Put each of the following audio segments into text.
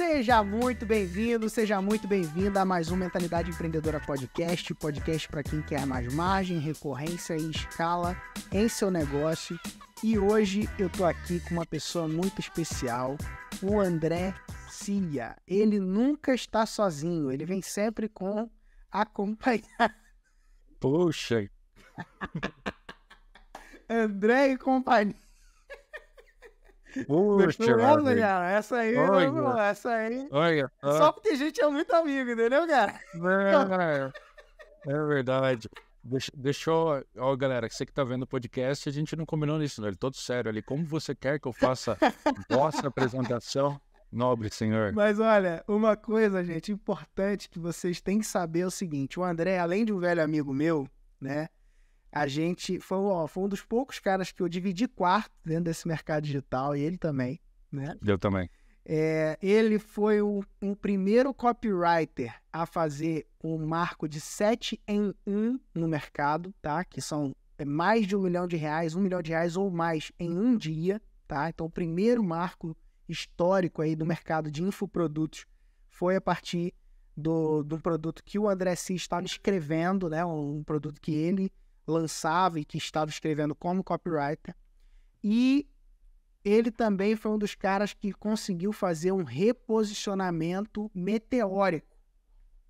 Seja muito bem-vindo, seja muito bem-vinda a mais um Mentalidade Empreendedora Podcast. Podcast para quem quer mais margem, recorrência e escala em seu negócio. E hoje eu tô aqui com uma pessoa muito especial, o André Cia. Ele nunca está sozinho, ele vem sempre com acompanhado. Poxa! André e companhia. Puxa, cara? Essa aí, olha, essa aí. olha, Só porque a gente é muito amigo, entendeu, cara? é verdade. Deixa eu... Ó, galera, você que tá vendo o podcast, a gente não combinou nisso, né? Ele todo sério ali. Como você quer que eu faça vossa apresentação, nobre senhor? Mas olha, uma coisa, gente, importante que vocês têm que saber é o seguinte. O André, além de um velho amigo meu, né? A gente foi um dos poucos caras que eu dividi quarto dentro desse mercado digital, e ele também, né? Eu também. Ele foi um primeiro copywriter a fazer um marco de 7 em 1 no mercado, tá? Que são mais de R$1 milhão, R$1 milhão ou mais em um dia, tá? Então, o primeiro marco histórico aí do mercado de infoprodutos foi a partir do produto que o André Cia estava escrevendo, né? Um produto que ele lançava e que estava escrevendo como copywriter. E ele também foi um dos caras que conseguiu fazer um reposicionamento meteórico,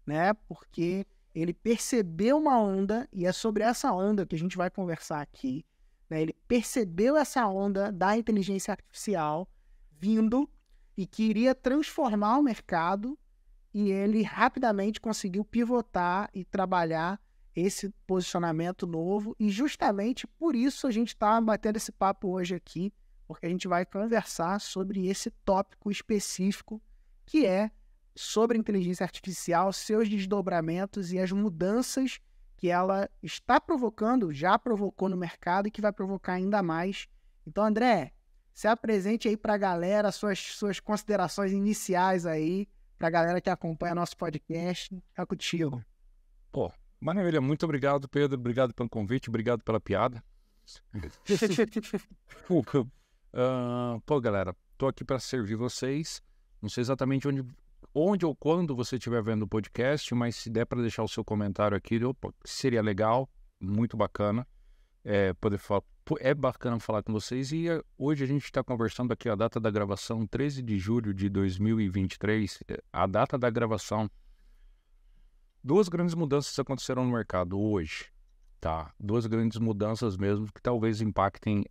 né? Porque ele percebeu uma onda, e é sobre essa onda que a gente vai conversar aqui, né? Ele percebeu essa onda da inteligência artificial vindo e queria transformar o mercado, e ele rapidamente conseguiu pivotar e trabalhar esse posicionamento novo, e justamente por isso a gente está batendo esse papo hoje aqui, porque a gente vai conversar sobre esse tópico específico, que é sobre inteligência artificial, seus desdobramentos e as mudanças que ela está provocando, já provocou no mercado e que vai provocar ainda mais. Então, André, se apresente aí para a galera, suas considerações iniciais aí, para a galera que acompanha nosso podcast. É contigo. Pô, maravilha. Muito obrigado, Pedro. Obrigado pelo convite, obrigado pela piada. Pô, galera, tô aqui para servir vocês. Não sei exatamente onde ou quando você estiver vendo o podcast, mas se der para deixar o seu comentário aqui, seria legal, muito bacana. Poder falar, é bacana falar com vocês. E hoje a gente está conversando aqui, a data da gravação, 13 de julho de 2023, a data da gravação. Duas grandes mudanças aconteceram no mercado hoje, tá? Duas grandes mudanças mesmo que talvez impactem...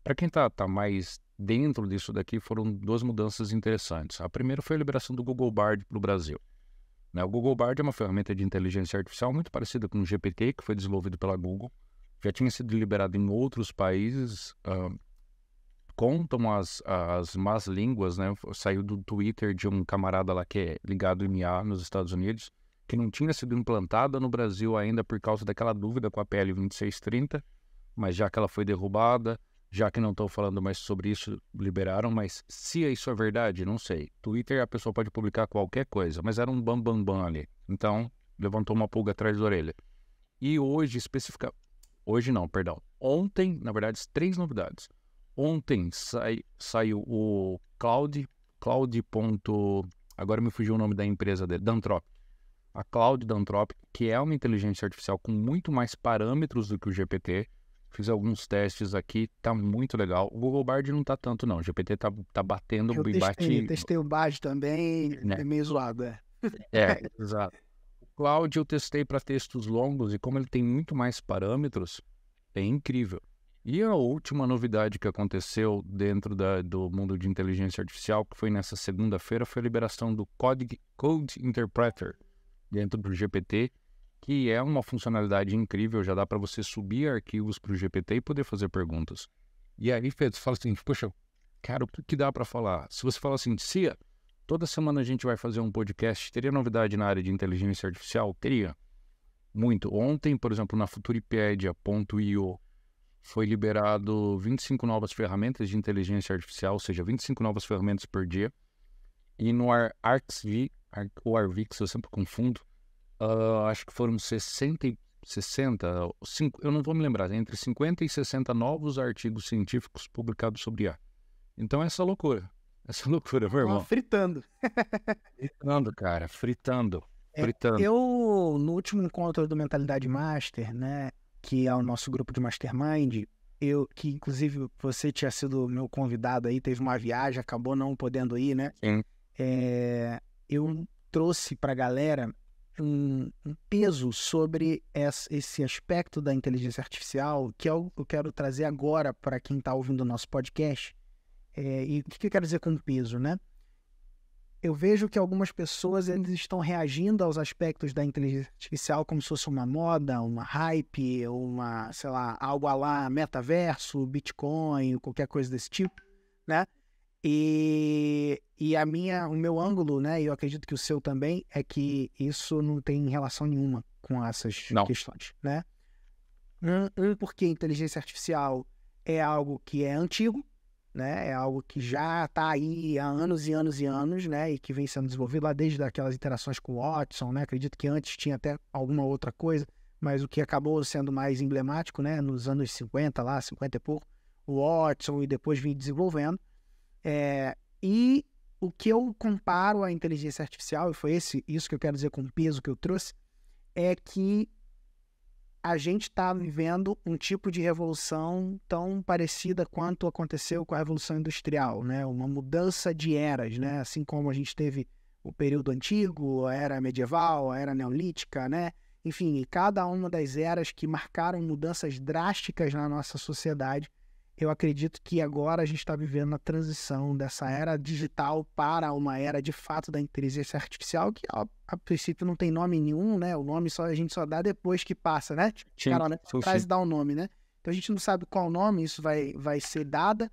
Para quem tá mais dentro disso daqui, foram duas mudanças interessantes. A primeira foi a liberação do Google Bard para o Brasil, né? O Google Bard é uma ferramenta de inteligência artificial muito parecida com o GPT, que foi desenvolvido pela Google. Já tinha sido liberado em outros países. Contam as más línguas, né? Saiu do Twitter de um camarada lá que é ligado em IA nos Estados Unidos, que não tinha sido implantada no Brasil ainda por causa daquela dúvida com a PL 2630, mas já que ela foi derrubada, já que não estão falando mais sobre isso, liberaram, mas se isso é verdade, não sei. Twitter, a pessoa pode publicar qualquer coisa, mas era um bam ali. Então, levantou uma pulga atrás da orelha. E hoje, ontem, na verdade, 3 novidades. Ontem saiu o agora me fugiu o nome da empresa dele, Anthropic. A Cloud da Anthropic, que é uma inteligência artificial com muito mais parâmetros do que o GPT. Fiz alguns testes aqui, tá muito legal. O Google Bard não tá tanto, não. O GPT tá batendo e bate... testei o Bard também, né? É meio zoado, exato. O Cloud eu testei para textos longos e como ele tem muito mais parâmetros, é incrível. E a última novidade que aconteceu dentro do mundo de inteligência artificial, que foi nessa segunda-feira, foi a liberação do Code Interpreter dentro do GPT, que é uma funcionalidade incrível, já dá para você subir arquivos para o GPT e poder fazer perguntas. E aí, Pedro, você fala assim, poxa, cara, o que dá para falar? Se você fala assim, Cia, toda semana a gente vai fazer um podcast, teria novidade na área de inteligência artificial? Teria. Muito. Ontem, por exemplo, na Futuripedia.io, foi liberado 25 novas ferramentas de inteligência artificial, ou seja, 25 novas ferramentas por dia. E no Arxv, ou Arvix, eu sempre confundo, acho que foram 60, eu não vou me lembrar, entre 50 e 60 novos artigos científicos publicados sobre IA. Então essa loucura. Essa loucura, meu irmão. Fritando. Fritando, cara, fritando. Eu, no último encontro do Mentalidade Master, né, que é o nosso grupo de Mastermind, que inclusive você tinha sido meu convidado aí, teve uma viagem, acabou não podendo ir, né? Sim. Eu trouxe para a galera um peso sobre esse aspecto da inteligência artificial que eu quero trazer agora para quem está ouvindo o nosso podcast. E o que eu quero dizer com peso, né? Eu vejo que algumas pessoas eles estão reagindo aos aspectos da inteligência artificial como se fosse uma moda, uma hype, uma, sei lá, algo a lá metaverso, Bitcoin, qualquer coisa desse tipo, né? E o meu ângulo, né, e eu acredito que o seu também, é que isso não tem relação nenhuma com essas questões, né? Porque a inteligência artificial é algo que é antigo, né? É algo que já está aí há anos e anos e anos, né? E que vem sendo desenvolvido lá desde aquelas interações com o Watson, né? Acredito que antes tinha até alguma outra coisa, mas o que acabou sendo mais emblemático, né? Nos anos 50 lá, 50 e pouco, o Watson e depois vim desenvolvendo. E o que eu comparo à inteligência artificial, e foi isso que eu quero dizer com o peso que eu trouxe, é que a gente está vivendo um tipo de revolução tão parecida quanto aconteceu com a Revolução Industrial, né? Uma mudança de eras, né? Assim como a gente teve o período antigo, a era medieval, a era neolítica, né? Enfim, cada uma das eras que marcaram mudanças drásticas na nossa sociedade, eu acredito que agora a gente está vivendo a transição dessa era digital para uma era de fato da inteligência artificial, que a princípio não tem nome nenhum, né? O nome a gente só dá depois que passa, né? Carol, né? Traz e dá o nome, né? Então a gente não sabe qual nome isso vai ser dada.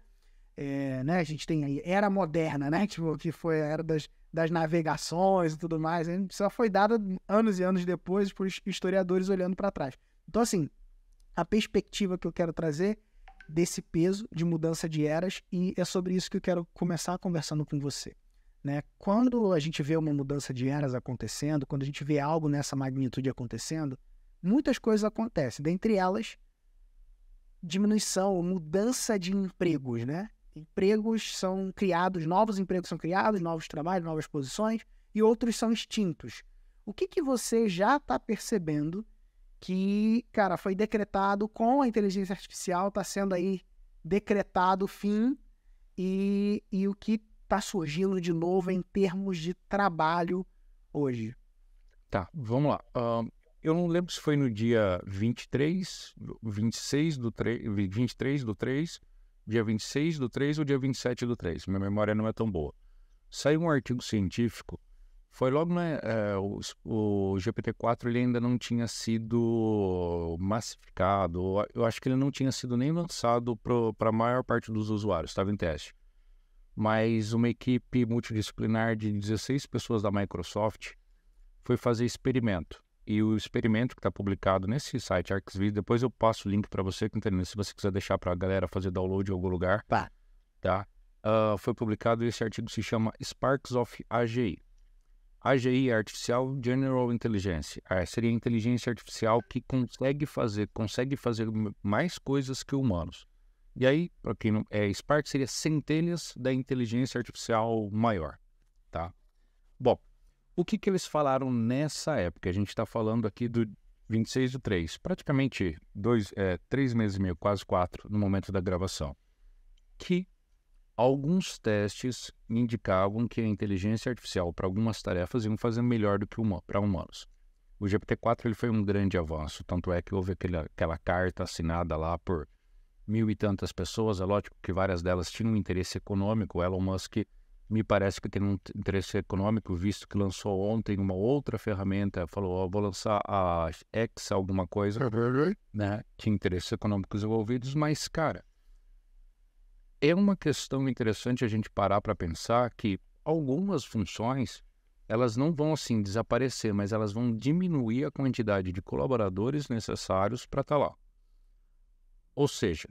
Né? A gente tem a era moderna, né? Tipo, que foi a era das navegações e tudo mais. Só foi dada anos e anos depois por historiadores olhando para trás. Então, assim, a perspectiva que eu quero trazer desse peso de mudança de eras, e é sobre isso que eu quero começar conversando com você, né? Quando a gente vê uma mudança de eras acontecendo, quando a gente vê algo nessa magnitude acontecendo, muitas coisas acontecem, dentre elas diminuição, mudança de empregos, né? Empregos são criados, novos empregos são criados, novos trabalhos, novas posições, e outros são extintos. O que você já está percebendo que, cara, foi decretado com a inteligência artificial, está sendo aí decretado o fim, e o que está surgindo de novo em termos de trabalho hoje? Tá, vamos lá. Eu não lembro se foi no dia 23, 26 do 3, 23 do 3, dia 26 do 3 ou dia 27 do 3. Minha memória não é tão boa. Saiu um artigo científico. Foi logo, né, o GPT-4 ele ainda não tinha sido massificado, eu acho que ele não tinha sido nem lançado para a maior parte dos usuários, estava em teste. Mas uma equipe multidisciplinar de 16 pessoas da Microsoft foi fazer experimento. E o experimento que está publicado nesse site ArcsViz, depois eu passo o link para você, se você quiser deixar para a galera fazer download em algum lugar. Tá? Foi publicado, esse artigo se chama Sparks of AGI. AGI é Artificial General Intelligence. Seria a inteligência artificial que consegue fazer mais coisas que humanos. E aí, para quem não... Spark seria centelhas da inteligência artificial maior. Tá? Bom, o que eles falaram nessa época? A gente está falando aqui do 26 do 3. Praticamente 3 meses e meio, quase 4, no momento da gravação. Que alguns testes indicavam que a inteligência artificial para algumas tarefas iam fazer melhor do que para humanos. O GPT-4 ele foi um grande avanço, tanto é que houve aquela carta assinada lá por 1.000 e tantas pessoas. É lógico que várias delas tinham um interesse econômico. O Elon Musk me parece que tem um interesse econômico, visto que lançou ontem uma outra ferramenta, falou, vou lançar a X alguma coisa, né? Tinha interesses econômicos envolvidos, mas, cara, é uma questão interessante a gente parar para pensar que algumas funções, elas não vão assim desaparecer, mas elas vão diminuir a quantidade de colaboradores necessários para estar lá. Ou seja,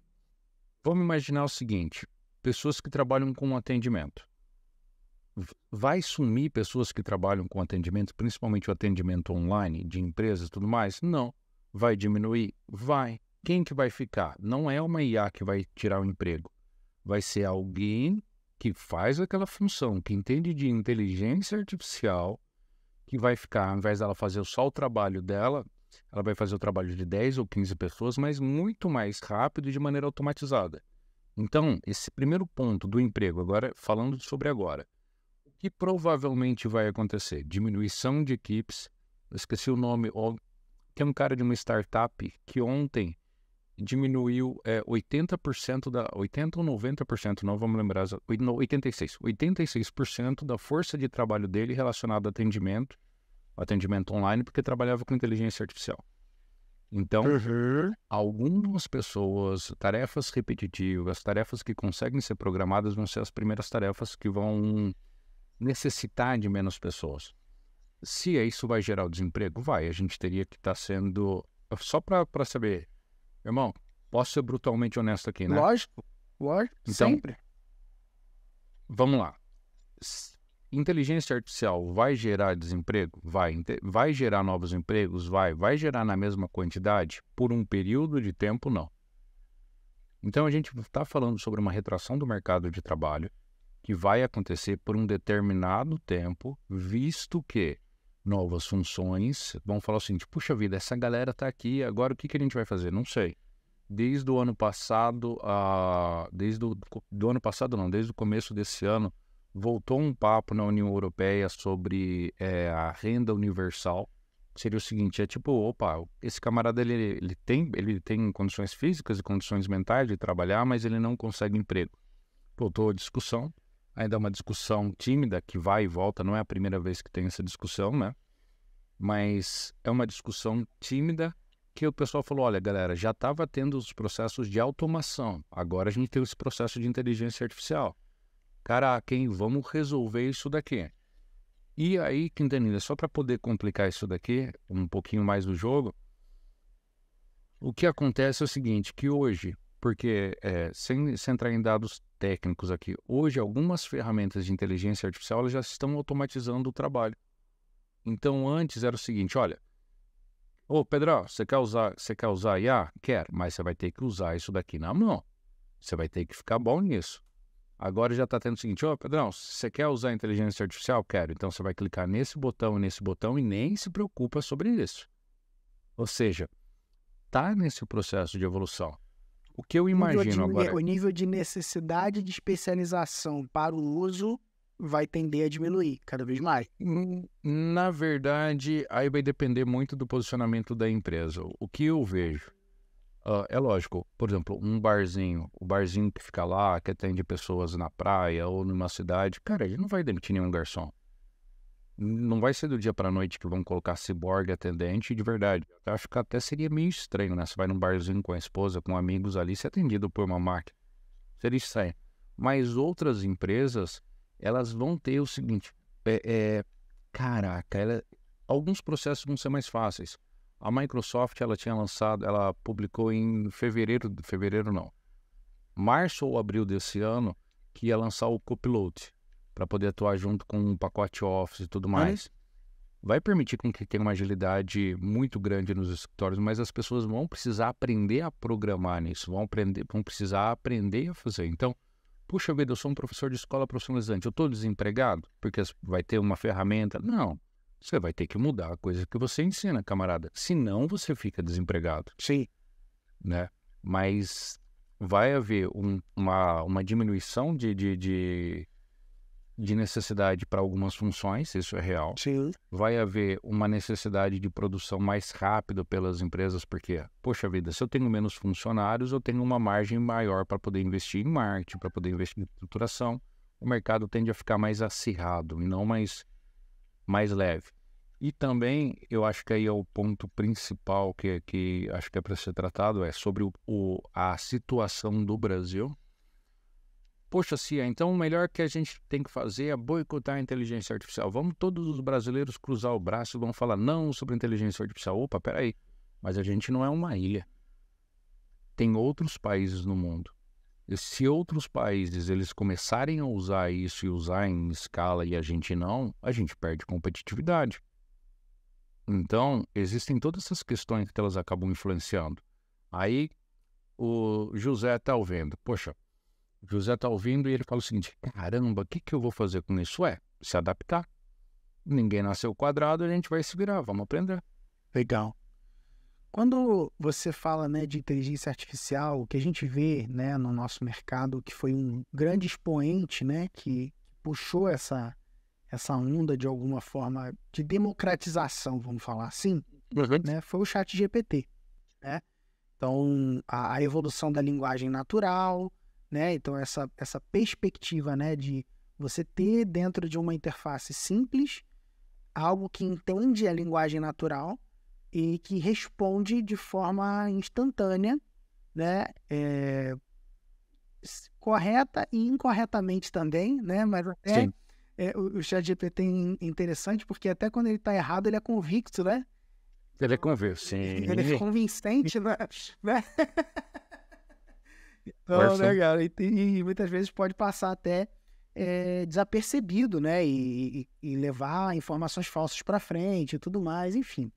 vamos imaginar o seguinte, pessoas que trabalham com atendimento. Vai sumir pessoas que trabalham com atendimento, principalmente o atendimento online de empresas e tudo mais? Não. Vai diminuir? Vai. Quem que vai ficar? Não é uma IA que vai tirar o emprego. Vai ser alguém que faz aquela função, que entende de inteligência artificial, que vai ficar, ao invés dela fazer só o trabalho dela, ela vai fazer o trabalho de 10 ou 15 pessoas, mas muito mais rápido e de maneira automatizada. Então, esse primeiro ponto do emprego, agora falando sobre agora, o que provavelmente vai acontecer? Diminuição de equipes. Eu esqueci o nome, tem um cara de uma startup que ontem diminuiu 80% 80% ou 90%, não vamos lembrar, 86% da força de trabalho dele relacionado a atendimento online, porque trabalhava com inteligência artificial. Então, algumas pessoas, tarefas repetitivas, tarefas que conseguem ser programadas vão ser as primeiras tarefas que vão necessitar de menos pessoas. Se isso vai gerar o desemprego, vai. A gente teria que estar sendo... Só para saber, irmão, posso ser brutalmente honesto aqui, né? Lógico, Então, sempre. Vamos lá. Inteligência artificial vai gerar desemprego? Vai. Vai gerar novos empregos? Vai. Vai gerar na mesma quantidade? Por um período de tempo, não. Então, a gente está falando sobre uma retração do mercado de trabalho que vai acontecer por um determinado tempo, visto que novas funções vão falar assim, puxa vida, essa galera está aqui, agora o que a gente vai fazer? Não sei. Desde o ano passado, desde o começo desse ano, voltou um papo na União Europeia sobre a renda universal. Seria o seguinte, esse camarada ele tem condições físicas e condições mentais de trabalhar, mas ele não consegue emprego. Voltou a discussão, ainda é uma discussão tímida, que vai e volta, não é a primeira vez que tem essa discussão, né? Mas é uma discussão tímida que o pessoal falou, olha galera, já estava tendo os processos de automação, agora a gente tem esse processo de inteligência artificial. Caraca, hein? Vamos resolver isso daqui. E aí, Quintanilha, só para poder complicar isso daqui, um pouquinho mais do jogo, o que acontece é o seguinte, que hoje, porque sem entrar em dados técnicos aqui, hoje algumas ferramentas de inteligência artificial elas já estão automatizando o trabalho. Então, antes era o seguinte, olha, Pedrão, você quer usar IA? Quero, mas você vai ter que usar isso daqui na mão. Você vai ter que ficar bom nisso. Agora já está tendo o seguinte, Pedrão, você quer usar inteligência artificial? Quero. Então você vai clicar nesse botão e nem se preocupa sobre isso. Ou seja, está nesse processo de evolução. O que eu imagino agora... O nível de necessidade de especialização para o uso vai tender a diminuir cada vez mais. Na verdade, aí vai depender muito do posicionamento da empresa. O que eu vejo... é lógico, por exemplo, o barzinho que fica lá, que atende pessoas na praia ou numa cidade, cara, ele não vai demitir nenhum garçom. Não vai ser do dia para a noite que vão colocar ciborgue atendente de verdade. Eu acho que até seria meio estranho, né? Você vai num barzinho com a esposa, com amigos ali, ser atendido por uma máquina. Seria estranho. Mas outras empresas, elas vão ter o seguinte, alguns processos vão ser mais fáceis. A Microsoft, ela publicou em março ou abril desse ano, que ia lançar o Copilot, para poder atuar junto com um pacote Office e tudo mais. Vai permitir que tenha uma agilidade muito grande nos escritórios, mas as pessoas vão precisar aprender a programar nisso, vão precisar aprender a fazer. Então, puxa vida, eu sou um professor de escola profissionalizante, eu estou desempregado porque vai ter uma ferramenta? Não. Você vai ter que mudar a coisa que você ensina, camarada. Senão você fica desempregado. Sim. Né? Mas vai haver uma diminuição de necessidade para algumas funções, isso é real. Sim. Vai haver uma necessidade de produção mais rápida pelas empresas, porque, poxa vida, se eu tenho menos funcionários, eu tenho uma margem maior para poder investir em marketing, para poder investir em estruturação. O mercado tende a ficar mais acirrado e não mais leve. E também, eu acho que aí é o ponto principal que acho que é para ser tratado, é sobre a situação do Brasil. Poxa, Cia, então o melhor que a gente tem que fazer é boicotar a inteligência artificial. Vamos todos os brasileiros cruzar o braço e vão falar não sobre inteligência artificial. Opa, peraí, mas a gente não é uma ilha. Tem outros países no mundo. E se outros países eles começarem a usar isso e usar em escala e a gente não, a gente perde competitividade. Então, existem todas essas questões que elas acabam influenciando. Aí, o José está ouvindo, poxa, O José está ouvindo e ele fala o seguinte: caramba, o que eu vou fazer com isso? Se adaptar. Ninguém nasceu quadrado, a gente vai se virar, vamos aprender. Legal. Quando você fala, né, de inteligência artificial, o que a gente vê, né, no nosso mercado, que foi um grande expoente, né, que puxou essa onda de alguma forma de democratização, vamos falar assim, né, foi o ChatGPT, né? Então, a evolução da linguagem natural, né? Então, essa perspectiva, né, de você ter dentro de uma interface simples algo que entende a linguagem natural e que responde de forma instantânea, né? Correta e incorretamente também, né? Mas até o ChatGPT é interessante porque até quando ele está errado, ele é convicto, né? Ele é convincente. Ele é convincente, né? Então, né, cara? E muitas vezes pode passar até desapercebido, né? E levar informações falsas para frente e tudo mais, enfim.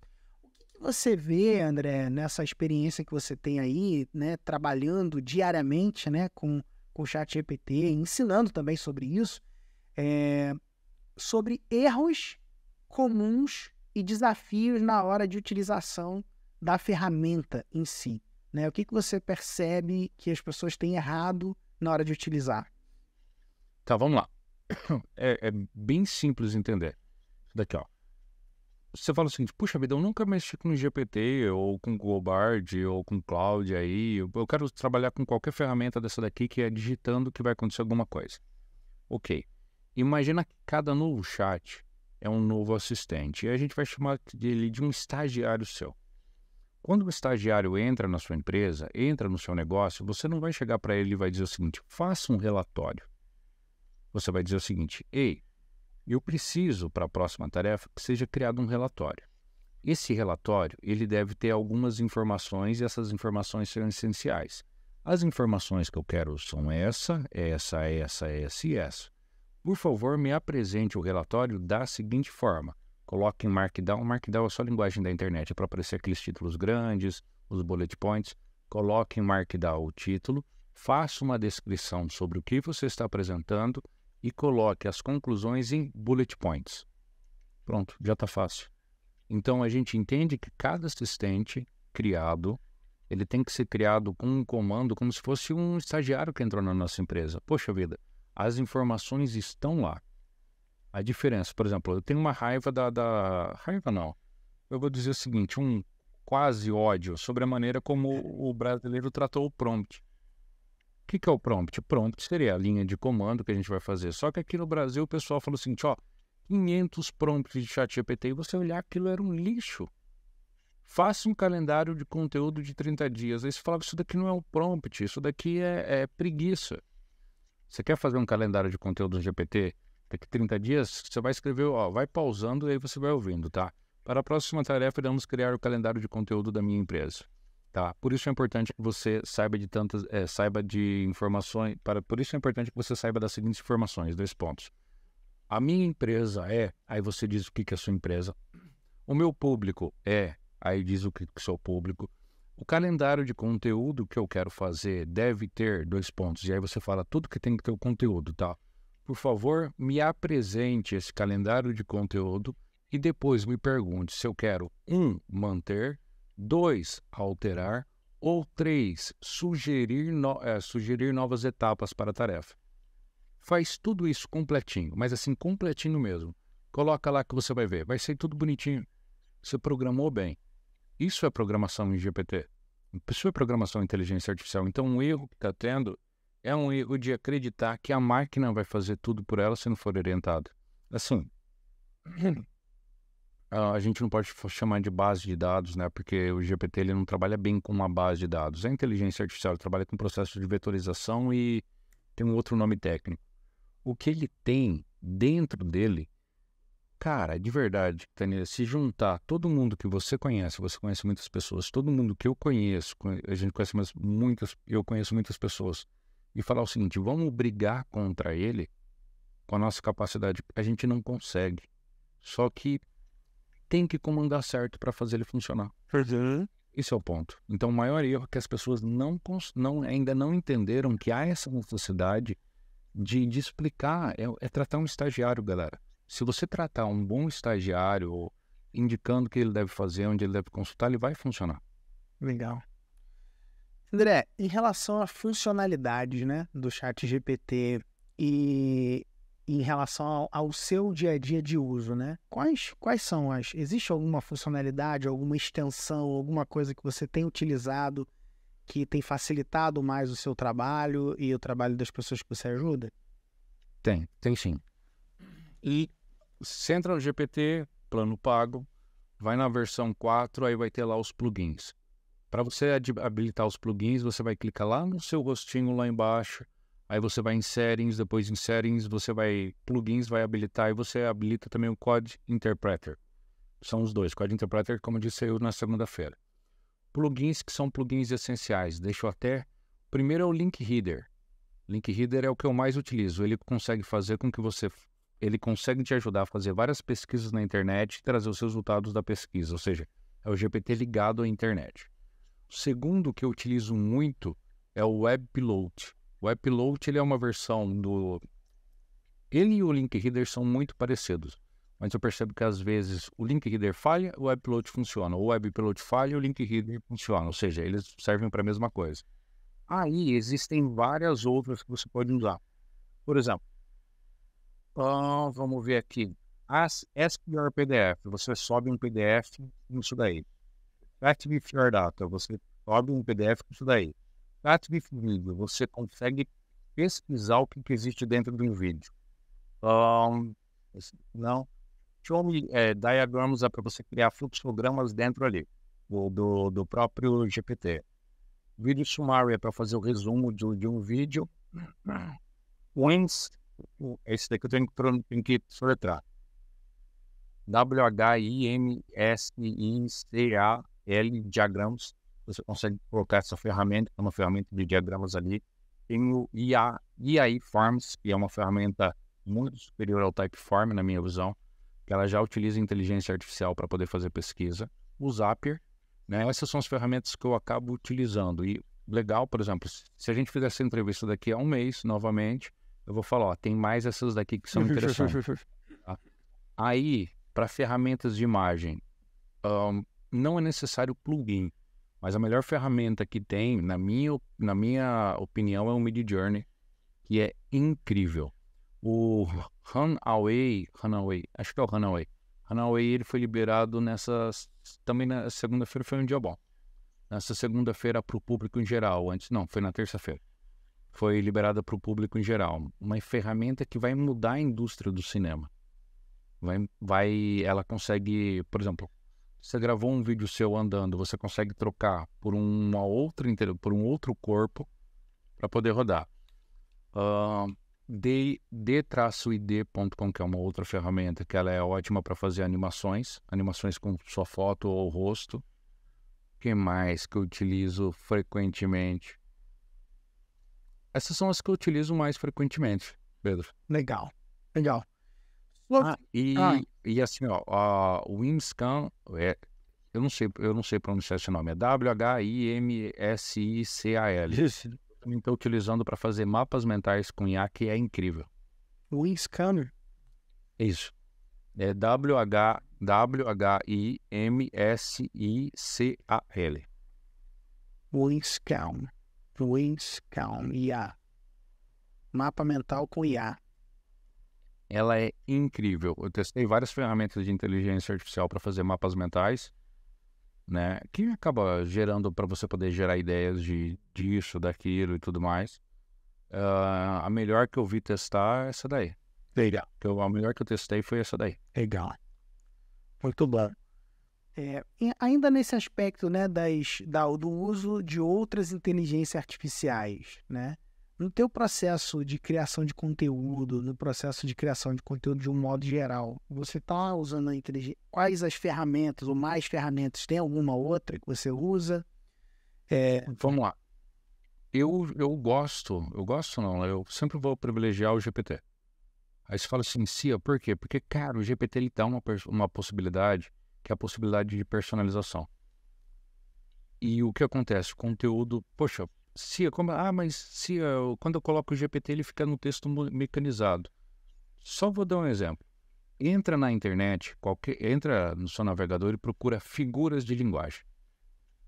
O que você vê, André, nessa experiência que você tem aí, né? Trabalhando diariamente, né? Com o ChatGPT, ensinando também sobre isso, sobre erros comuns e desafios na hora de utilização da ferramenta em si, né? O que você percebe que as pessoas têm errado na hora de utilizar? Tá, vamos lá. É bem simples entender. Isso daqui, ó. Você fala o seguinte: puxa vida, eu nunca mexi com GPT, ou com Google Bard, ou com Cloud aí. Eu quero trabalhar com qualquer ferramenta dessa daqui que é digitando que vai acontecer alguma coisa. Ok. Imagina que cada novo chat é um novo assistente. E a gente vai chamar dele de um estagiário seu. Quando o estagiário entra na sua empresa, entra no seu negócio, você não vai chegar para ele e vai dizer o seguinte: faça um relatório. Você vai dizer o seguinte: ei, eu preciso para a próxima tarefa que seja criado um relatório. Esse relatório, ele deve ter algumas informações e essas informações são essenciais. As informações que eu quero são essa e essa. Por favor, me apresente o relatório da seguinte forma. Coloque em Markdown. Markdown é só a linguagem da internet, é para aparecer aqueles títulos grandes, os bullet points. Coloque em Markdown o título, faça uma descrição sobre o que você está apresentando e coloque as conclusões em bullet points. Pronto, já está fácil. Então, a gente entende que cada assistente criado, ele tem que ser criado com um comando como se fosse um estagiário que entrou na nossa empresa. Poxa vida, as informações estão lá. A diferença, por exemplo, eu tenho uma raiva Raiva não. Eu vou dizer o seguinte, um quase ódio sobre a maneira como o brasileiro tratou o prompt. O que é o prompt? O prompt seria a linha de comando que a gente vai fazer. Só que aqui no Brasil o pessoal falou o seguinte, ó, 500 prompts de ChatGPT e você olhar aquilo era um lixo. Faça um calendário de conteúdo de 30 dias. Aí você falava, isso daqui não é um prompt, isso daqui é preguiça. Você quer fazer um calendário de conteúdo no GPT? Daqui 30 dias, você vai escrever, ó, vai pausando e aí você vai ouvindo, tá? Para a próxima tarefa, iremos criar o calendário de conteúdo da minha empresa. Tá? Por isso é importante que você saiba de informações. Por isso é importante que você saiba das seguintes informações, 2 pontos. A minha empresa aí você diz o que é a sua empresa. O meu público aí diz o que é o seu público. O calendário de conteúdo que eu quero fazer deve ter 2 pontos. E aí você fala tudo que tem que ter o conteúdo, tá? Por favor, me apresente esse calendário de conteúdo e depois me pergunte se eu quero 1, manter, 2, alterar, ou 3, sugerir novas etapas para a tarefa. Faz tudo isso completinho, mas assim, completinho mesmo. Coloca lá que você vai ver, vai ser tudo bonitinho. Você programou bem. Isso é programação em GPT. Isso é programação em inteligência artificial. Então, um erro que está tendo é um erro de acreditar que a máquina vai fazer tudo por ela se não for orientada. Assim, a gente não pode chamar de base de dados, né? Porque o GPT ele não trabalha bem com uma base de dados. A inteligência artificial trabalha com processo de vetorização e tem um outro nome técnico. O que ele tem dentro dele, cara, de verdade, Tânia, se juntar todo mundo que você conhece muitas pessoas, todo mundo que eu conheço, a gente conhece eu conheço muitas pessoas, e falar o seguinte, vamos brigar contra ele com a nossa capacidade, a gente não consegue. Só que tem que comandar certo para fazer ele funcionar. Esse é o ponto. Então, o maior erro é que as pessoas ainda não entenderam que há essa necessidade de explicar, é tratar um estagiário, galera. Se você tratar um bom estagiário, indicando o que ele deve fazer, onde ele deve consultar, ele vai funcionar. Legal. André, em relação à funcionalidade, né, do ChatGPT e em relação ao seu dia a dia de uso, né? Quais são existe alguma funcionalidade, alguma extensão, alguma coisa que você tem utilizado que tem facilitado mais o seu trabalho e o trabalho das pessoas que você ajuda? Tem sim. E você entra no GPT, plano pago, vai na versão 4, aí vai ter lá os plugins. Para você habilitar os plugins, você vai clicar lá no seu rostinho lá embaixo, aí você vai em settings, depois em settings, plugins vai habilitar, e você habilita também o Code Interpreter. São os dois, Code Interpreter, como eu disse eu na segunda-feira. Plugins que são plugins essenciais, primeiro é o Link Reader. Link Reader é o que eu mais utilizo, ele consegue fazer com que ele consegue te ajudar a fazer várias pesquisas na internet e trazer os resultados da pesquisa, ou seja, é o GPT ligado à internet. O segundo que eu utilizo muito é o WebPilot. O WebPilot ele é uma versão Ele e o Link Reader são muito parecidos, mas eu percebo que às vezes o Link Reader falha, o WebPilot funciona. O WebPilot falha e o Link Reader funciona, ou seja, eles servem para a mesma coisa. Aí existem várias outras que você pode usar. Por exemplo, vamos ver aqui. Ask Your PDF. Você sobe um PDF nisso daí. Chat with Your Data. Você sobe um PDF nisso daí. Chat with Video. Você consegue pesquisar o que existe dentro de um vídeo. Não. Show me diagrams é para você criar fluxogramas dentro ali do próprio GPT. Vídeo summary é para fazer o resumo de um vídeo. Wins, esse daqui eu tenho que soletrar. WHIMSICAL diagrams. Você consegue colocar essa ferramenta, é uma ferramenta de diagramas ali. Tem o EAI Forms, que é uma ferramenta muito superior ao Typeform, na minha visão, que ela já utiliza inteligência artificial para poder fazer pesquisa. O Zapier, né? Essas são as ferramentas que eu acabo utilizando. E legal, por exemplo, se a gente fizer essa entrevista daqui a um mês, novamente, eu vou falar, ó, tem mais essas daqui que são interessantes. Tá? Aí, para ferramentas de imagem, não é necessário plugin, mas a melhor ferramenta que tem, na minha opinião, é o Midjourney, que é incrível. O Runway, acho que é o Runway. Runway, ele foi liberado também na segunda-feira, foi um dia bom. Nessa segunda-feira para o público em geral, foi na terça-feira. Foi liberada para o público em geral. Uma ferramenta que vai mudar a indústria do cinema. Ela consegue, por exemplo, você gravou um vídeo seu andando, você consegue trocar por um outro corpo para poder rodar. D-id.com, que é uma outra ferramenta que ela é ótima para fazer animações com sua foto ou rosto. O que mais que eu utilizo frequentemente? Essas são as que eu utilizo mais frequentemente, Pedro. Legal. E assim, ó, o WIMSCAN, eu não sei pronunciar esse nome, é WHIMSICAL. Também estou utilizando para fazer mapas mentais com IA, que é incrível. WinScanner? Isso. É WHIMSICAL. WinScan, IA. Mapa mental com IA. Ela é incrível. Eu testei várias ferramentas de inteligência artificial para fazer mapas mentais, né? Que acaba gerando para você poder gerar ideias disso, daquilo e tudo mais. A melhor que eu vi testar é essa daí. Legal. A melhor que eu testei foi essa daí. Legal. Muito bom. Ainda nesse aspecto, né, do uso de outras inteligências artificiais, né? No teu processo de criação de conteúdo, no processo de criação de conteúdo de um modo geral, você está usando a inteligência? Quais as ferramentas ou mais ferramentas? Tem alguma outra que você usa? Vamos lá. Eu sempre vou privilegiar o GPT. Aí você fala assim, Cia, por quê? Porque, cara, o GPT ele dá uma possibilidade, que é a possibilidade de personalização. E o que acontece? O conteúdo, poxa, quando eu coloco o GPT, ele fica no texto mecanizado. Só vou dar um exemplo. Entra na internet, entra no seu navegador e procura figuras de linguagem.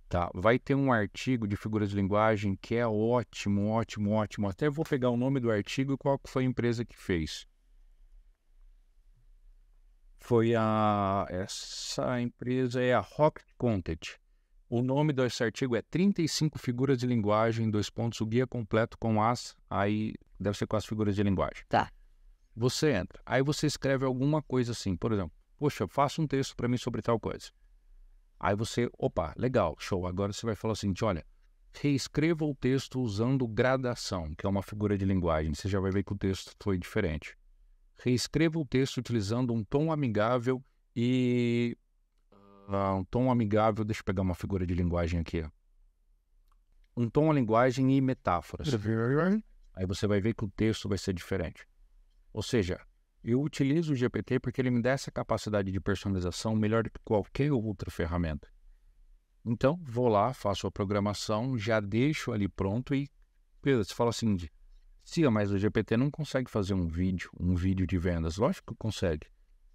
Tá? Vai ter um artigo de figuras de linguagem que é ótimo, ótimo, ótimo. Até vou pegar o nome do artigo e qual foi a empresa que fez. Essa empresa é a Rocket Content. O nome desse artigo é 35 figuras de linguagem, o guia completo com aí deve ser com as figuras de linguagem. Tá. Você entra, aí você escreve alguma coisa assim, por exemplo, poxa, faça um texto para mim sobre tal coisa. Aí você, opa, legal, show, agora você vai falar assim, olha, reescreva o texto usando gradação, que é uma figura de linguagem, você já vai ver que o texto foi diferente. Reescreva o texto utilizando um tom amigável e... um tom amigável, deixa eu pegar uma figura de linguagem aqui. Um tom, a linguagem e metáforas. Aí você vai ver que o texto vai ser diferente. Ou seja, eu utilizo o GPT porque ele me dá essa capacidade de personalização melhor do que qualquer outra ferramenta. Então, vou lá, faço a programação, já deixo ali pronto e você fala assim, mas o GPT não consegue fazer um vídeo de vendas. Lógico que consegue.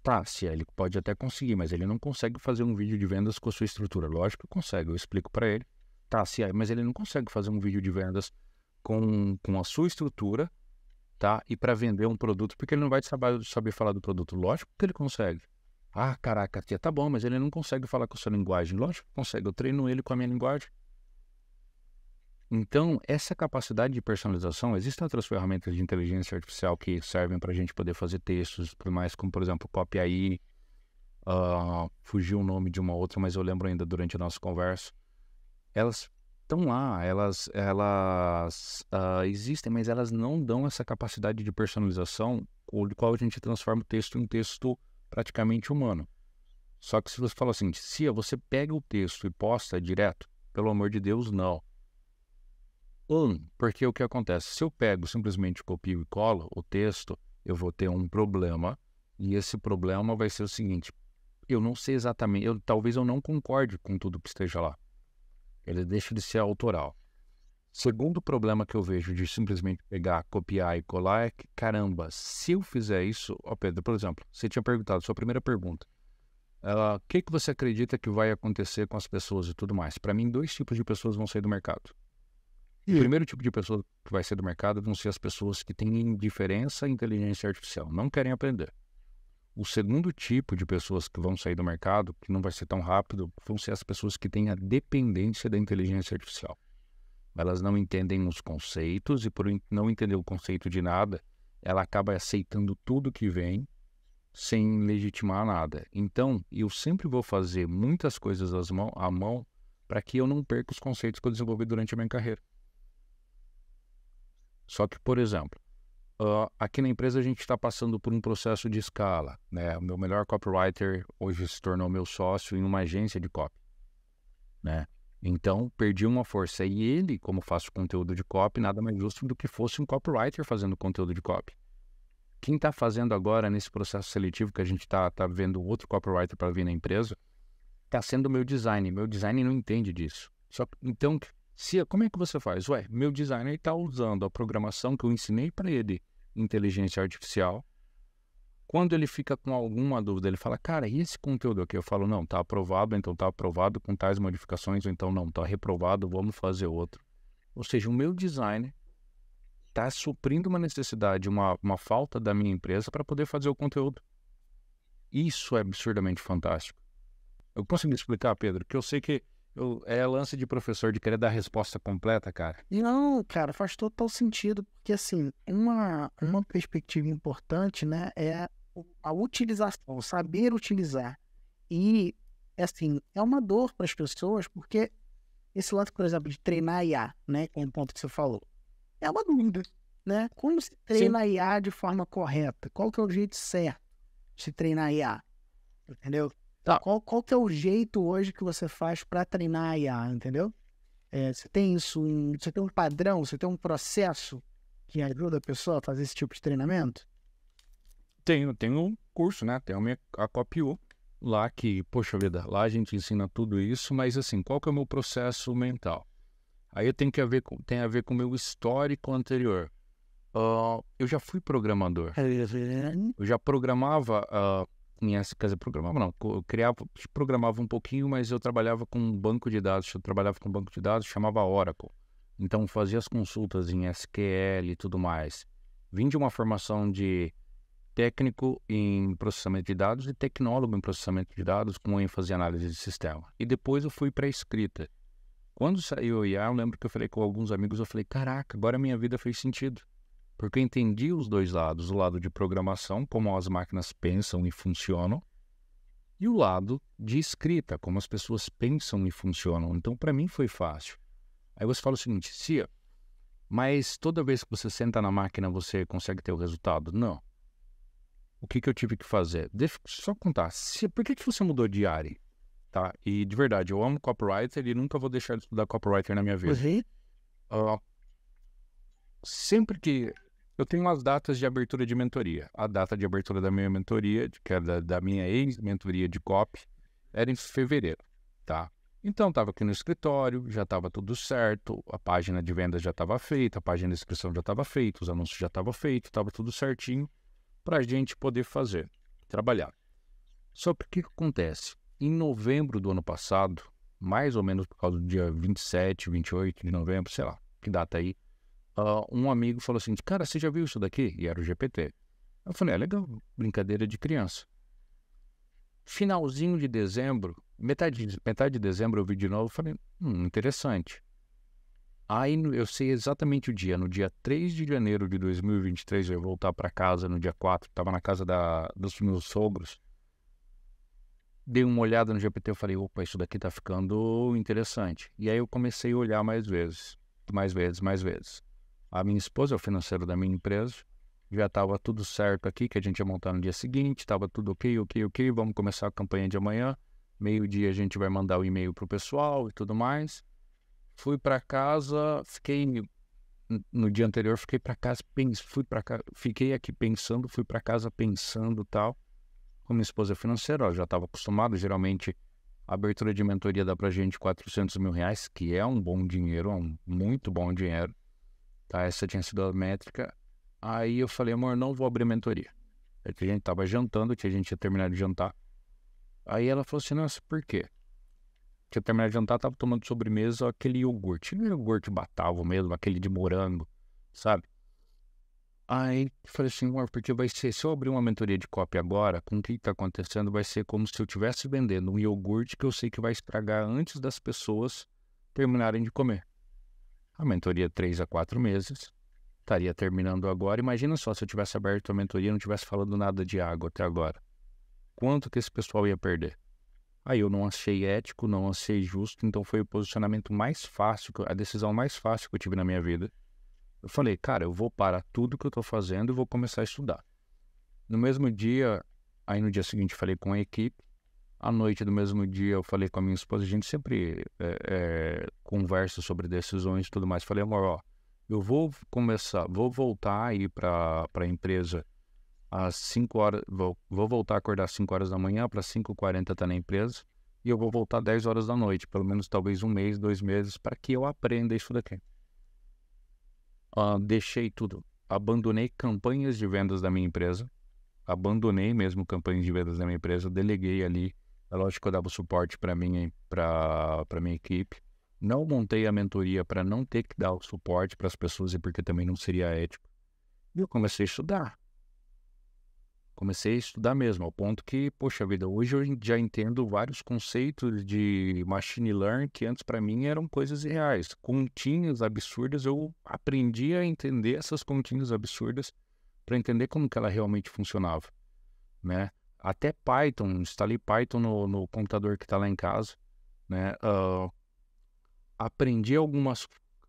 Tá, ele pode até conseguir, mas ele não consegue fazer um vídeo de vendas com a sua estrutura. Lógico que consegue, eu explico para ele. Tá, mas ele não consegue fazer um vídeo de vendas com a sua estrutura, tá? E para vender um produto, porque ele não vai saber falar do produto. Lógico que ele consegue. Ah, caraca, tia, tá bom, mas ele não consegue falar com a sua linguagem. Lógico que consegue, eu treino ele com a minha linguagem. Então, essa capacidade de personalização, existem outras ferramentas de inteligência artificial que servem para a gente poder fazer textos, por mais como, por exemplo, Copy AI, fugiu o nome de uma outra, mas eu lembro ainda durante a nossa conversa. Elas estão lá, elas existem, mas elas não dão essa capacidade de personalização, com a qual a gente transforma o texto em um texto praticamente humano. Só que se você fala assim, Cia, você pega o texto e posta direto, pelo amor de Deus, não. Porque o que acontece? Se eu pego, simplesmente copio e colo o texto, eu vou ter um problema, e esse problema vai ser o seguinte, eu não sei exatamente, talvez eu não concorde com tudo que esteja lá. Ele deixa de ser autoral. Segundo problema que eu vejo de simplesmente pegar, copiar e colar é que, caramba, se eu fizer isso... Pedro, por exemplo, você tinha perguntado, sua primeira pergunta, o que você acredita que vai acontecer com as pessoas e tudo mais? Para mim, 2 tipos de pessoas vão sair do mercado. O primeiro tipo de pessoa que vai sair do mercado vão ser as pessoas que têm indiferença à inteligência artificial, não querem aprender. O segundo tipo de pessoas que vão sair do mercado, que não vai ser tão rápido, vão ser as pessoas que têm a dependência da inteligência artificial. Elas não entendem os conceitos e por não entender o conceito de nada, ela acaba aceitando tudo que vem sem legitimar nada. Então, eu sempre vou fazer muitas coisas à mão para que eu não perca os conceitos que eu desenvolvi durante a minha carreira. Só que, por exemplo, aqui na empresa a gente está passando por um processo de escala, né? O meu melhor copywriter hoje se tornou meu sócio em uma agência de copy, né? Então, perdi uma força. E ele, como faço conteúdo de copy, nada mais justo do que fosse um copywriter fazendo conteúdo de copy. Quem está fazendo agora, nesse processo seletivo que a gente está vendo outro copywriter para vir na empresa, está sendo o meu design. Meu design não entende disso. Então, como é que você faz? Meu designer está usando a programação que eu ensinei para ele, inteligência artificial. Quando ele fica com alguma dúvida, ele fala, cara, e esse conteúdo aqui? Eu falo, não, está aprovado, então está aprovado com tais modificações, ou então não, está reprovado, vamos fazer outro. Ou seja, o meu designer está suprindo uma necessidade, uma falta da minha empresa para poder fazer o conteúdo. Isso é absurdamente fantástico. Eu consigo explicar, Pedro, que eu sei que é lance de professor de querer dar a resposta completa, cara. Não, cara, faz total sentido, porque assim, uma perspectiva importante, né, é a utilização, saber utilizar. E, assim, é uma dor para as pessoas, porque esse lance, por exemplo, de treinar a IA, né, que é um ponto que você falou, é uma dúvida, né? Como se treina a IA de forma correta? Qual que é o jeito certo de se treinar a IA? Entendeu? Tá. Qual que é o jeito hoje que você faz para treinar a IA, entendeu? Você tem isso, você tem um padrão, você tem um processo que ajuda a pessoa a fazer esse tipo de treinamento? Tenho um curso, né? Tenho a CopyU, lá que, poxa vida, lá a gente ensina tudo isso, mas assim, qual que é o meu processo mental? Aí tem a ver com o meu histórico anterior. Eu já fui programador. Eu já programava quer dizer, programava não, eu programava um pouquinho, mas eu trabalhava com um banco de dados. Eu trabalhava com um banco de dados, chamava Oracle. Então, fazia as consultas em SQL e tudo mais. Vim de uma formação de técnico em processamento de dados e tecnólogo em processamento de dados com ênfase em análise de sistema. E depois eu fui para a escrita. Quando saiu o IA, eu lembro que eu falei com alguns amigos, eu falei, caraca, agora a minha vida fez sentido. Porque eu entendi os dois lados, o lado de programação, como as máquinas pensam e funcionam, e o lado de escrita, como as pessoas pensam e funcionam. Então, para mim foi fácil. Aí você fala o seguinte, Cia, mas toda vez que você senta na máquina, você consegue ter o resultado? Não. O que eu tive que fazer? Deixa eu só contar. Por que você mudou de área? Tá? E de verdade, eu amo copywriter e nunca vou deixar de estudar copywriter na minha vida. Sempre que... Eu tenho as datas de abertura de mentoria. A data de abertura da minha mentoria, que era da minha ex-mentoria de copy, era em fevereiro, tá? Então, estava aqui no escritório, já estava tudo certo, a página de vendas já estava feita, a página de inscrição já estava feita, os anúncios já estavam feitos, estava tudo certinho para a gente poder fazer, trabalhar. Só que o que acontece? Em novembro do ano passado, mais ou menos por causa do dia 27, 28 de novembro, sei lá, que data aí, um amigo falou assim, cara, você já viu isso daqui? E era o GPT. Eu falei, legal, brincadeira de criança. Finalzinho de dezembro, metade de dezembro eu vi de novo, falei, interessante. Aí eu sei exatamente o dia, no dia 3 de janeiro de 2023, eu ia voltar para casa no dia 4, estava na casa dos meus sogros. Dei uma olhada no GPT, eu falei, opa, isso daqui tá ficando interessante. E aí eu comecei a olhar mais vezes. A minha esposa, o financeiro da minha empresa, já estava tudo certo aqui, que a gente ia montar no dia seguinte, estava tudo ok, vamos começar a campanha de amanhã, meio-dia a gente vai mandar o e-mail pro pessoal e tudo mais. Fui para casa, no dia anterior, fiquei aqui pensando, fui para casa pensando tal. Com minha esposa financeira, eu já estava acostumado, geralmente a abertura de mentoria dá pra gente R$400 mil, que é um bom dinheiro, um muito bom dinheiro. Tá, essa tinha sido a métrica. Aí eu falei, amor, não vou abrir mentoria. A gente tava jantando, a gente tinha terminado de jantar. Aí ela falou assim, nossa, por quê? Tinha terminado de jantar, tava tomando sobremesa aquele iogurte. Não é iogurte Batavo mesmo, aquele de morango, sabe? Aí eu falei assim, amor, porque vai ser, se eu abrir uma mentoria de copy agora, com o que tá acontecendo, vai ser como se eu estivesse vendendo um iogurte que eu sei que vai estragar antes das pessoas terminarem de comer. A mentoria 3 a 4 meses, estaria terminando agora. Imagina só se eu tivesse aberto a mentoria e não tivesse falado nada de água até agora. Quanto que esse pessoal ia perder? Aí eu não achei ético, não achei justo, então foi o posicionamento mais fácil, a decisão mais fácil que eu tive na minha vida. Eu falei, cara, eu vou parar tudo que eu tô fazendo e vou começar a estudar. No mesmo dia, aí no dia seguinte falei com a equipe. À noite do mesmo dia eu falei com a minha esposa, a gente sempre conversa sobre decisões e tudo mais. Falei, amor, ó, eu vou voltar a ir para a empresa às 5 horas, vou voltar a acordar às 5 horas da manhã, para 5h40 estar na empresa, e eu vou voltar às 10 horas da noite, pelo menos talvez 1 mês, 2 meses, para que eu aprenda isso daqui. Deixei tudo, abandonei campanhas de vendas da minha empresa, deleguei ali. É lógico que eu dava suporte para minha equipe. Não montei a mentoria para não ter que dar o suporte para as pessoas e porque também não seria ético. E eu comecei a estudar. Comecei a estudar mesmo, ao ponto que, poxa vida, hoje eu já entendo vários conceitos de machine learning que antes para mim eram coisas irreais. Continhas absurdas, eu aprendi a entender essas continhas absurdas para entender como que ela realmente funcionava, né? Até Python, instalei Python no computador que está lá em casa, né?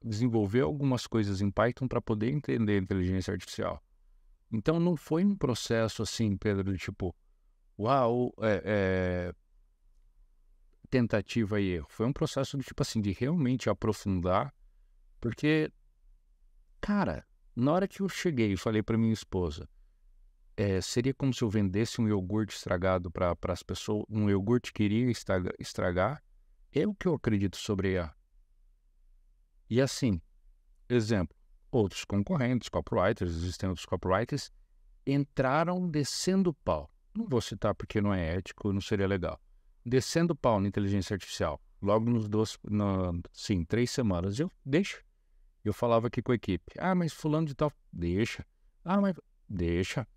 Desenvolver algumas coisas em Python para poder entender a inteligência artificial. Então não foi um processo assim, Pedro, de tipo, uau, tentativa e erro. Foi um processo de tipo assim, de realmente aprofundar, porque, cara, na hora que eu cheguei e falei para minha esposa, seria como se eu vendesse um iogurte estragado para as pessoas, um iogurte que iria estragar. É o que eu acredito sobre IA. E assim, exemplo, outros concorrentes, copywriters, existem outros copywriters, entraram descendo o pau. Não vou citar porque não é ético, não seria legal. Descendo o pau na inteligência artificial. Logo nos 3 semanas, eu falava aqui com a equipe. Mas fulano de tal, deixa. Mas deixa.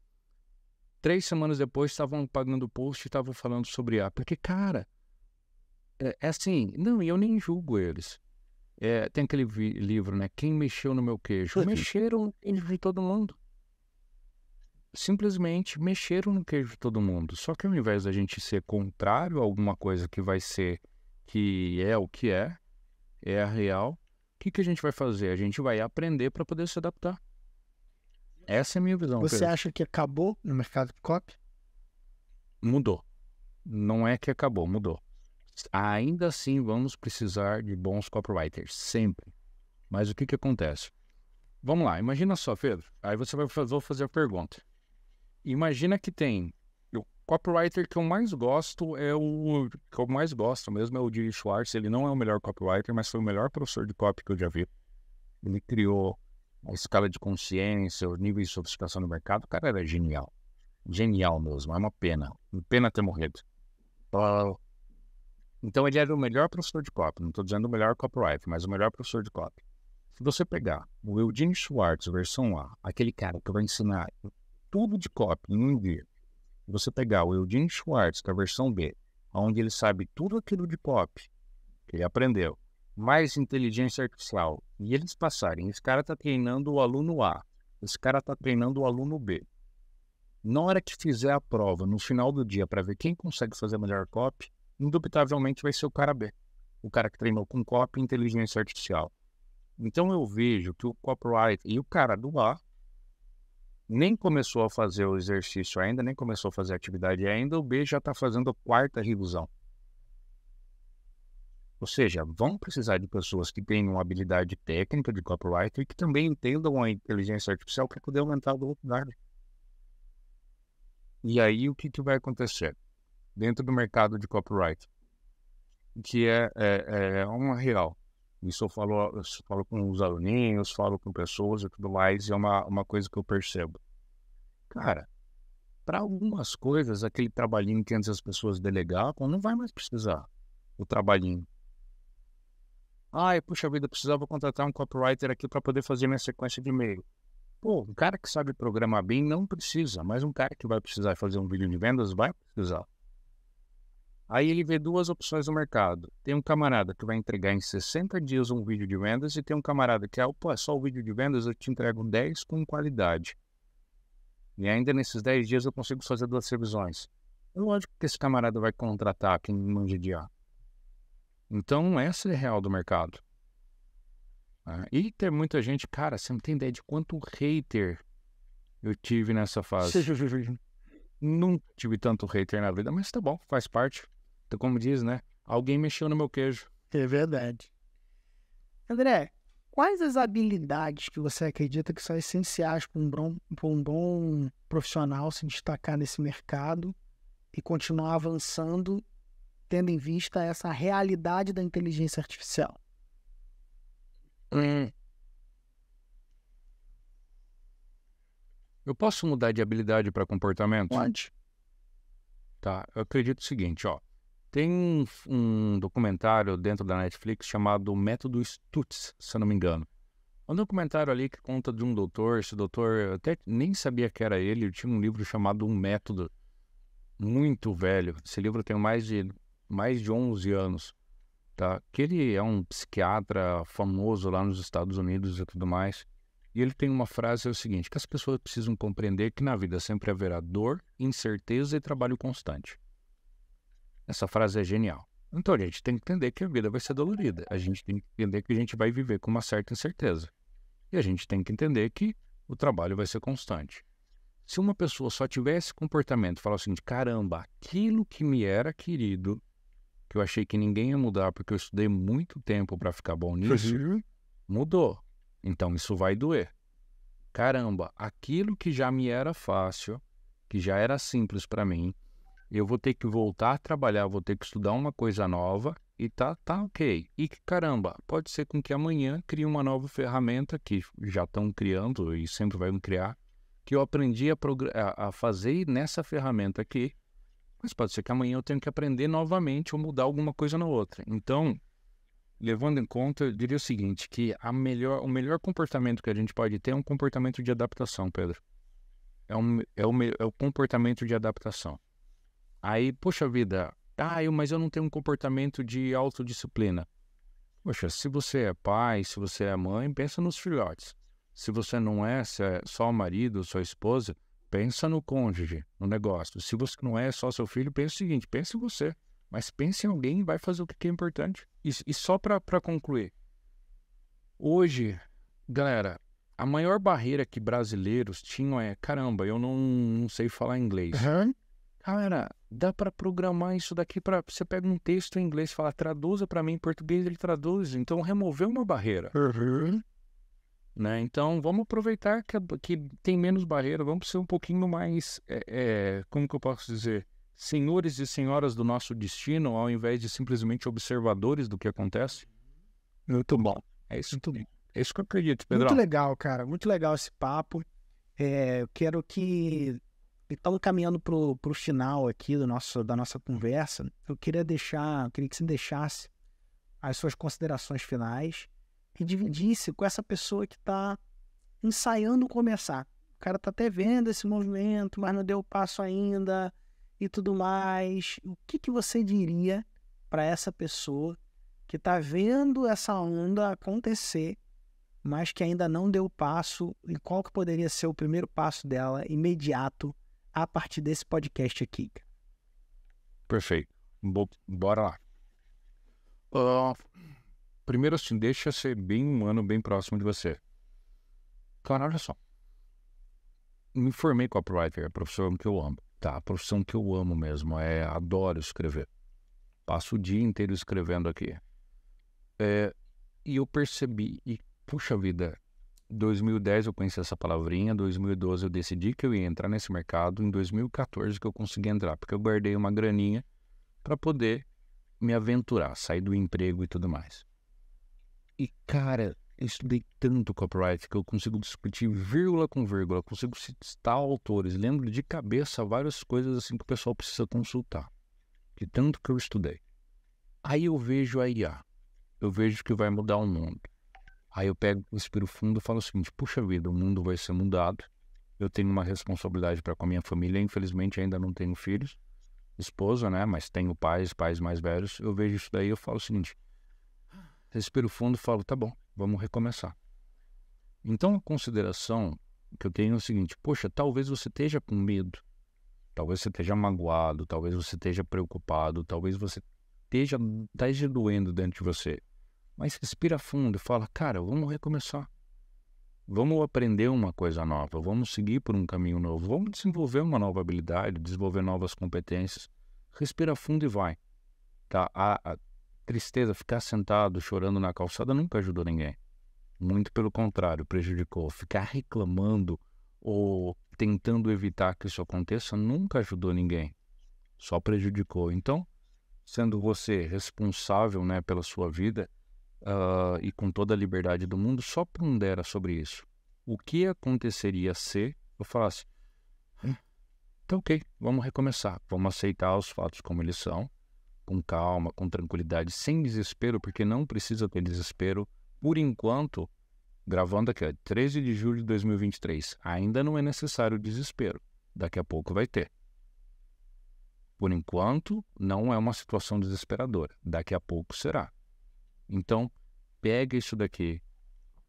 3 semanas depois, estavam pagando o post e estavam falando sobre IA. Porque, cara, é assim, não, e eu nem julgo eles. Tem aquele livro, né? Quem mexeu no meu queijo? Mexeram no queijo de todo mundo. Simplesmente mexeram no queijo de todo mundo. Só que ao invés da gente ser contrário a alguma coisa que vai ser, que é o que é a real, o que a gente vai fazer? A gente vai aprender para poder se adaptar. Essa é a minha visão. Você Pedro. acha que acabou no mercado de copy? Mudou. Não é que acabou, mudou. Ainda assim vamos precisar de bons copywriters, sempre. Mas o que acontece? Vamos lá, imagina só, Pedro. Aí você vai fazer a pergunta. Imagina que tem... O copywriter que eu mais gosto mesmo é o Gene Schwartz. Ele não é o melhor copywriter, mas foi o melhor professor de copy que eu já vi. Ele criou a escala de consciência, o nível de sofisticação do mercado. O cara era genial. Genial mesmo, é uma pena. Uma pena ter morrido. Então ele era o melhor professor de copy. Não estou dizendo o melhor copywriter, mas o melhor professor de copy. Se você pegar o Eugene Schwartz, versão A, aquele cara que vai ensinar tudo de copy em um dia, se você pegar o Eugene Schwartz, que é a versão B, onde ele sabe tudo aquilo de copy que ele aprendeu, mais inteligência artificial, e eles passarem, esse cara está treinando o aluno A, esse cara está treinando o aluno B. Na hora que fizer a prova, no final do dia, para ver quem consegue fazer melhor copy, indubitavelmente vai ser o cara B, o cara que treinou com copy e inteligência artificial. Então eu vejo que o copyright e o cara do A nem começou a fazer o exercício ainda, nem começou a fazer a atividade ainda, o B já está fazendo a 4ª revisão. Ou seja, vão precisar de pessoas que tenham habilidade técnica de copyright e que também entendam a inteligência artificial para poder aumentar a velocidade. E aí o que vai acontecer dentro do mercado de copyright? Que é uma real. Isso eu falo com os aluninhos, falo com pessoas e tudo mais, e é uma coisa que eu percebo. Cara, para algumas coisas, aquele trabalhinho que antes as pessoas delegavam, não vai mais precisar o trabalhinho. Puxa vida, precisava contratar um copywriter aqui para poder fazer minha sequência de e-mail. Pô, um cara que sabe programar bem não precisa, mas um cara que vai precisar fazer um vídeo de vendas vai precisar. Aí ele vê 2 opções no mercado. Tem um camarada que vai entregar em 60 dias um vídeo de vendas e tem um camarada que é só o vídeo de vendas, eu te entrego 10 com qualidade. E ainda nesses 10 dias eu consigo fazer 2 revisões. É lógico que esse camarada vai contratar quem manja de A. Então essa é a real do mercado. E tem muita gente, cara, você não tem ideia de quanto hater eu tive nessa fase. Nunca tive tanto hater na vida, mas tá bom, faz parte. Então, como diz, né? Alguém mexeu no meu queijo. É verdade. André, quais as habilidades que você acredita que são essenciais para um bom profissional se destacar nesse mercado e continuar avançando, tendo em vista essa realidade da inteligência artificial? Eu posso mudar de habilidade para comportamento? Pode. Tá, eu acredito o seguinte, ó. Tem um documentário dentro da Netflix chamado Método Stutz, se eu não me engano. Um documentário ali que conta de um doutor, esse doutor, eu até nem sabia que era ele tinha um livro chamado Um Método, muito velho. Esse livro tem mais de 11 anos, tá? Que ele é um psiquiatra famoso lá nos Estados Unidos e tudo mais. E ele tem uma frase, é o seguinte, que as pessoas precisam compreender que na vida sempre haverá dor, incerteza e trabalho constante. Essa frase é genial. Então a gente tem que entender que a vida vai ser dolorida. A gente tem que entender que a gente vai viver com uma certa incerteza. E a gente tem que entender que o trabalho vai ser constante. Se uma pessoa só tiver esse comportamento, falar assim, caramba, aquilo que me era querido, que eu achei que ninguém ia mudar porque eu estudei muito tempo para ficar bom nisso, mudou. Então isso vai doer. Caramba, aquilo que já me era fácil, que já era simples para mim, eu vou ter que voltar a trabalhar, vou ter que estudar uma coisa nova e tá ok. E que caramba, pode ser com que amanhã crie uma nova ferramenta que já estão criando e sempre vão criar, que eu aprendi a fazer nessa ferramenta aqui, mas pode ser que amanhã eu tenha que aprender novamente ou mudar alguma coisa na outra. Então, levando em conta, eu diria o seguinte, que o melhor comportamento que a gente pode ter é um comportamento de adaptação, Pedro. É o comportamento de adaptação. Aí, poxa vida, mas eu não tenho um comportamento de autodisciplina. Poxa, se você é pai, se você é mãe, pensa nos filhotes. Se você não é, se é só o marido, sua esposa, pensa no cônjuge, no negócio. Se você não é só seu filho, pensa o seguinte, pensa em você. Mas pense em alguém e vai fazer o que é importante. E só para concluir. Hoje, galera, a maior barreira que brasileiros tinham é, caramba, eu não sei falar inglês. Galera, dá para programar isso daqui para você pega um texto em inglês e fala, traduza para mim em português, ele traduz. Então, removeu uma barreira. Né? Então, vamos aproveitar que tem menos barreira, vamos ser um pouquinho mais, como que eu posso dizer, senhores e senhoras do nosso destino, ao invés de simplesmente observadores do que acontece. Muito bom. É isso que eu acredito, Pedro. Muito legal, cara. Muito legal esse papo. Eu quero que... Estamos caminhando para o final aqui da nossa conversa. Eu queria que você deixasse as suas considerações finais e dividisse com essa pessoa que está ensaiando começar. O cara está até vendo esse movimento, mas não deu o passo ainda e tudo mais. O que você diria para essa pessoa que está vendo essa onda acontecer, mas que ainda não deu o passo, e qual que poderia ser o primeiro passo dela imediato a partir desse podcast aqui? Perfeito. Bora lá. Primeiro, assim, deixa ser bem humano, bem próximo de você. Cara, olha só. Me formei copywriter, é a profissão que eu amo. Tá, a profissão que eu amo mesmo. Adoro escrever. Passo o dia inteiro escrevendo aqui. E eu percebi, puxa vida, 2010 eu conheci essa palavrinha, 2012 eu decidi que eu ia entrar nesse mercado, em 2014 que eu consegui entrar, porque eu guardei uma graninha para poder me aventurar, sair do emprego e tudo mais. E cara, eu estudei tanto copyright que eu consigo discutir vírgula com vírgula, consigo citar autores, lembro de cabeça várias coisas assim que o pessoal precisa consultar, de tanto que eu estudei. Aí eu vejo a IA, eu vejo que vai mudar o mundo. Aí eu pego, respiro fundo e falo o seguinte, puxa vida, o mundo vai ser mudado, eu tenho uma responsabilidade para com a minha família, infelizmente ainda não tenho filhos, esposa, né, mas tenho pais mais velhos, eu vejo isso daí e eu falo o seguinte, respiro fundo e falo, tá bom, vamos recomeçar. Então a consideração que eu tenho é o seguinte, poxa, talvez você esteja com medo, talvez você esteja magoado, talvez você esteja preocupado, talvez você esteja doendo dentro de você. Mas respira fundo e fala, cara, vamos recomeçar. Vamos aprender uma coisa nova, vamos seguir por um caminho novo, vamos desenvolver uma nova habilidade, desenvolver novas competências. Respira fundo e vai. Tá? A tristeza, ficar sentado, chorando na calçada nunca ajudou ninguém. Muito pelo contrário, prejudicou. Ficar reclamando ou tentando evitar que isso aconteça nunca ajudou ninguém. Só prejudicou. Então, sendo você responsável, né, pela sua vida, e com toda a liberdade do mundo, só pondera sobre isso. O que aconteceria se eu falasse, tá ok, vamos recomeçar, vamos aceitar os fatos como eles são, com calma, com tranquilidade, sem desespero, porque não precisa ter desespero. Por enquanto, gravando aqui, 13 de julho de 2023, ainda não é necessário desespero, daqui a pouco vai ter. Por enquanto, não é uma situação desesperadora, daqui a pouco será. Então, pega isso daqui,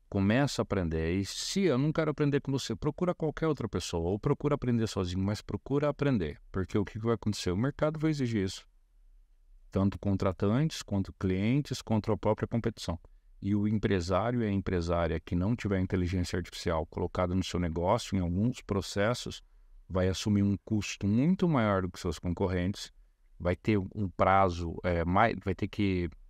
começa a aprender, e se eu não quero aprender com você, procura qualquer outra pessoa, ou procura aprender sozinho, mas procura aprender, porque o que vai acontecer? O mercado vai exigir isso, tanto contratantes, quanto clientes, quanto a própria competição. E o empresário e a empresária que não tiver inteligência artificial colocada no seu negócio, em alguns processos, vai assumir um custo muito maior do que seus concorrentes, vai ter um prazo,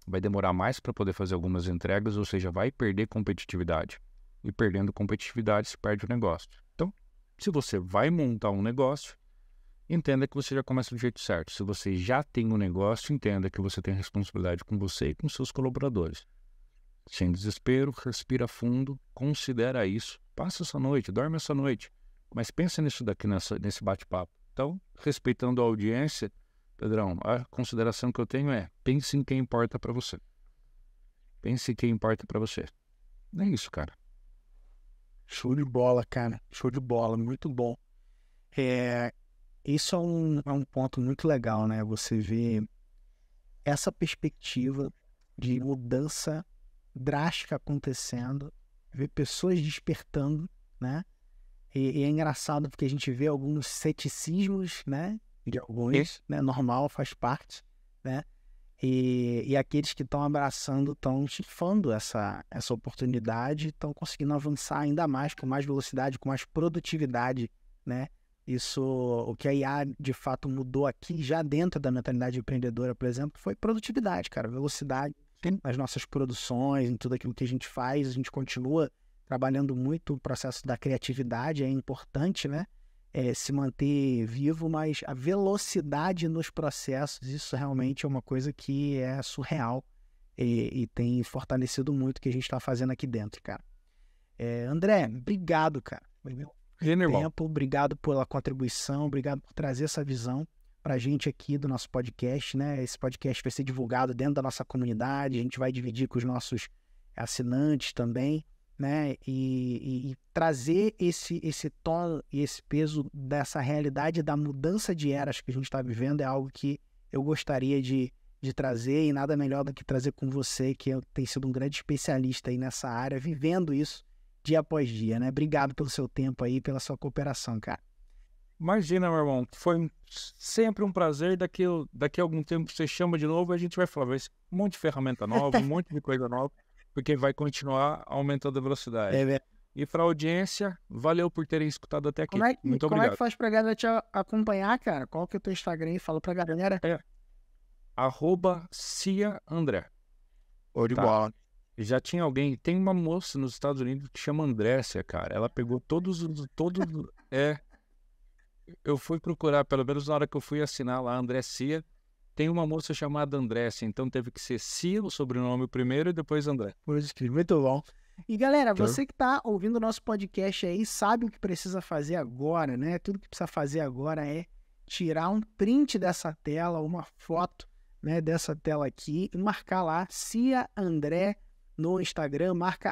vai demorar mais para poder fazer algumas entregas, ou seja, vai perder competitividade. E perdendo competitividade, se perde o negócio. Então, se você vai montar um negócio, entenda que você já começa do jeito certo. Se você já tem um negócio, entenda que você tem responsabilidade com você e com seus colaboradores. Sem desespero, respira fundo, considera isso. Passa essa noite, dorme essa noite. Mas pensa nisso daqui, nesse bate-papo. Então, respeitando a audiência, Pedrão, a consideração que eu tenho é: pense em quem importa para você. Pense em quem importa para você. É isso, cara. Show de bola, cara. Show de bola. Muito bom. Isso é um ponto muito legal, né? Você vê essa perspectiva de mudança drástica acontecendo, ver pessoas despertando, né? E é engraçado porque a gente vê alguns ceticismos, né? De alguns, né? Normal, faz parte, né? E aqueles que estão abraçando, estão chifando essa oportunidade, estão conseguindo avançar ainda mais, com mais velocidade, com mais produtividade, né? Isso, o que a IA de fato mudou aqui, já dentro da mentalidade empreendedora, por exemplo, foi produtividade, cara, velocidade nas nossas produções, em tudo aquilo que a gente faz. A gente continua trabalhando muito o processo da criatividade, é importante, né? Se manter vivo, mas a velocidade nos processos, isso realmente é uma coisa que é surreal e tem fortalecido muito o que a gente está fazendo aqui dentro, cara. André, obrigado, cara. Tempo, obrigado pela contribuição, obrigado por trazer essa visão para a gente aqui do nosso podcast, né? Esse podcast vai ser divulgado dentro da nossa comunidade, a gente vai dividir com os nossos assinantes também, né? E trazer esse tom e esse peso dessa realidade da mudança de eras que a gente está vivendo é algo que eu gostaria de trazer, e nada melhor do que trazer com você, que tem sido um grande especialista aí nessa área, vivendo isso dia após dia, né? Obrigado pelo seu tempo aí, pela sua cooperação, cara. Imagina, meu irmão, foi sempre um prazer. Daqui a algum tempo você chama de novo e a gente vai falar, vai ser um monte de ferramenta nova, um monte de coisa nova, porque vai continuar aumentando a velocidade. E para a audiência, valeu por terem escutado até aqui. Muito obrigado. Como é que faz pra galera te acompanhar, cara? Qual que é o teu Instagram aí? Fala pra galera. @ciaandré. Ô, de bola. Já tinha alguém, tem uma moça nos Estados Unidos que chama Andrécia, cara. Ela pegou todos eu fui procurar, pelo menos na hora que eu fui assinar lá, André Cia, tem uma moça chamada Andrécia, então teve que ser Cia, o sobrenome primeiro, e depois André. Por isso que muito bom. E galera, você que tá ouvindo o nosso podcast aí, sabe o que precisa fazer agora, né? Tudo que precisa fazer agora é tirar um print dessa tela, uma foto, né, dessa tela aqui, e marcar lá Cia André no Instagram, marca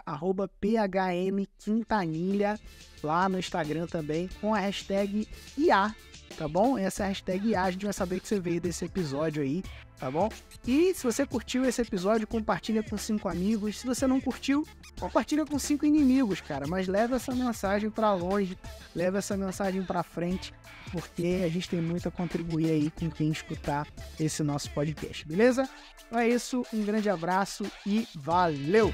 @PHMQuintanilha lá no Instagram também, com a hashtag IA, tá bom? Essa é a hashtag IA, a gente vai saber que você veio desse episódio aí, tá bom? E se você curtiu esse episódio, compartilha com 5 amigos. Se você não curtiu, compartilha com 5 inimigos, cara. Mas leva essa mensagem pra longe, leva essa mensagem pra frente, porque a gente tem muito a contribuir aí com quem escutar esse nosso podcast, beleza? Então é isso, um grande abraço e valeu!